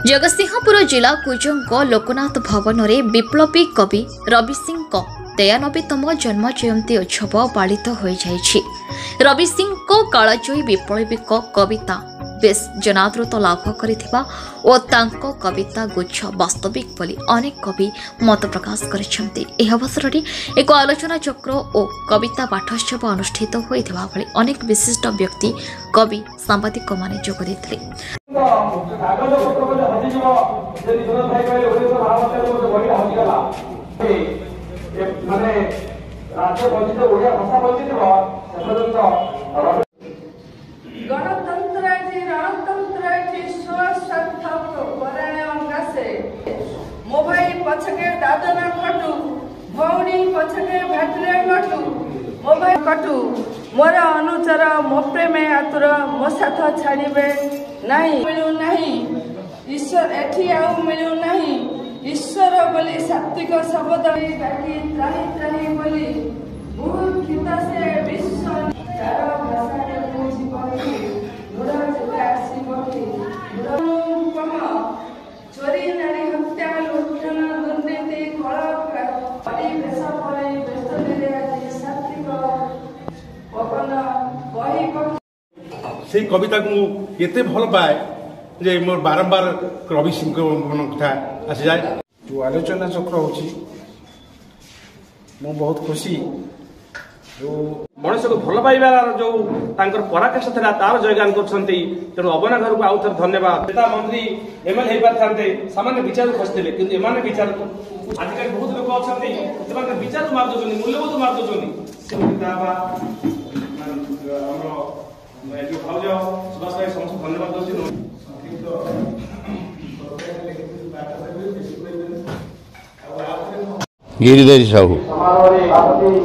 जगतसिंहपुर जिला कुजंग लोकनाथ भवन में विप्लवी कवि रवि सिंह 93तम जन्म जयंती उत्सव पालित हो जाइछि। रवि सिंह कालजयी विप्लवी कविता बेस जनादृत लाभ करिथिबा ओ तांको कविता गुच्छ वास्तविक बोली अनेक कवि मत प्रकाश करिसेंति। एह अवसर में एक आलोचना चक्र और कविता पाठोत्सव अनुष्ठित होइथिबा भली अनेक विशिष्ट व्यक्ति कवि सांबादिक माने जोग देथिले। मोबाइल पछके दादना खटू भौणी पछके भाटरे गटू मोबाइल कटू मोर अनुचर मो प्रेमे आतुर मो साथ छाड़िबे नहीं मिलू नहीं ईश्वर एठी आउ मिलू नहीं ईश्वर बोली सात्विक शब्द डाकी त्राही त्राही बोली बहुत गीत से विश्व चार भाषा रे पूजी पकी दुरा चले आसी पकी दुरा चोरी नारी हत्या लुटन दुर्नीति कला परिवेश परे व्यस्तले आज सात्विक पवन बही से कविता को एते भल पाए जे मोर बारंबार रवि सिंह मन कथा आसी जाए। जो आलोचना चक्र होची मो बहुत खुशी जो मनुष्य को भल पाइबार जो तांकर पराकाष्ठा था तार जयगान करछंती। तेणु अबना घर को आउ थर धन्यवाद। नेता मंत्री एमएलए हे पारथांते सामान्य विचार खसथिले किंतु एमाने विचार आजिकल बहुत लोक अछंती एमाने विचार मार दोछनी मूल्यबोध मार दोछनी से किताबा हमरो जो भाउज सुभाष भाई समस्त धन्यवाद दोछी। गिरिधरी साहू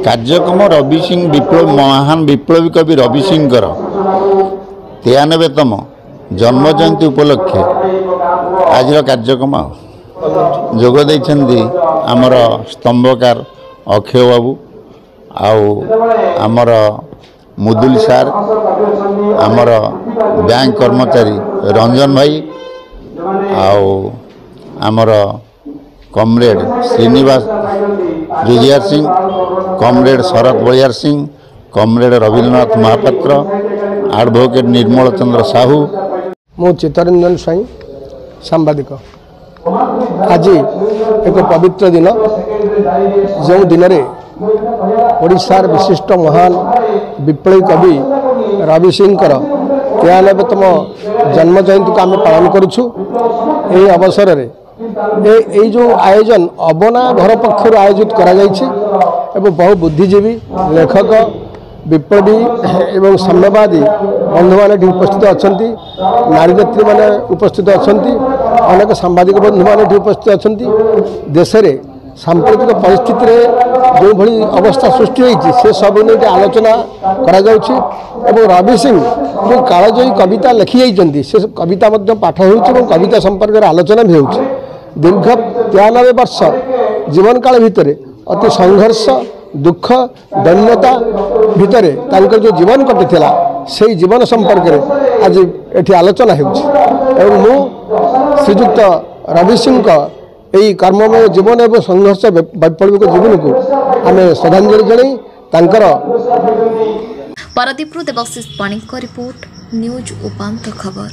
कार्यक्रम रवि सिंह विप्लव महान विप्लवी कवि रवि सिंह 93तम जन्म जयंती उपलक्षे आज कार्यक्रम जोग देइछन्ती आमर स्तंभकार अक्षय बाबू आमर मुदुल सार आमर बैंक कर्मचारी रंजन भाई आमर कमरेड श्रीनिवास जुजियार सिंह कमरेड शरद बलियार सिंह कमरेड रवीन्द्रनाथ महापात्र एडवोकेट निर्मल चंद्र साहू मो चित्तरंजन स्वाई सांबादिक आज एक पवित्र दिन जो दिन में ओडिशार विशिष्ट महान विप्लवी कवि रवि सिंह 93तम जन्म जयंती को आम पालन करुछु। यही अवसर में ये जो आयोजन अबना घर पक्षर आयोजित करा जायछि एवं बहु बुद्धिजीवी लेखक विप्लवी एवं साम्यवादी बंधु मैंने उपस्थित अच्छा नारी नेत्री मैंने उपस्थित अच्छा अनेक सांबादिक बंधु मैंने उपस्थित अच्छा देश में सांप्रतिक परिस्थिति रे जो भली अवस्था सृष्टि होती से सब नहीं आलोचना करा जाउछि एवं रवि सिंह जो कालजयी कविता लिखि जाइछन्ति से कविता मध्य पाठ होउछि कविता संपर्क में आलोचना भी होउछि। दीर्घ 93 वर्ष जीवन काल भितर अति संघर्ष दुख दैन्यता भितर तांकर जो जीवन कटिथिला से जीवन संपर्क में आज एठी आलोचना होउछि एवं मु श्रीजुक्त रवि सिंह यही कर्ममय जीवन एवं संघर्ष वैप्लविक जीवन को आम श्रद्धांजलि जनाई तांकर। पारादीपरू देवाशीष पाणिक रिपोर्ट न्यूज उपांत खबर।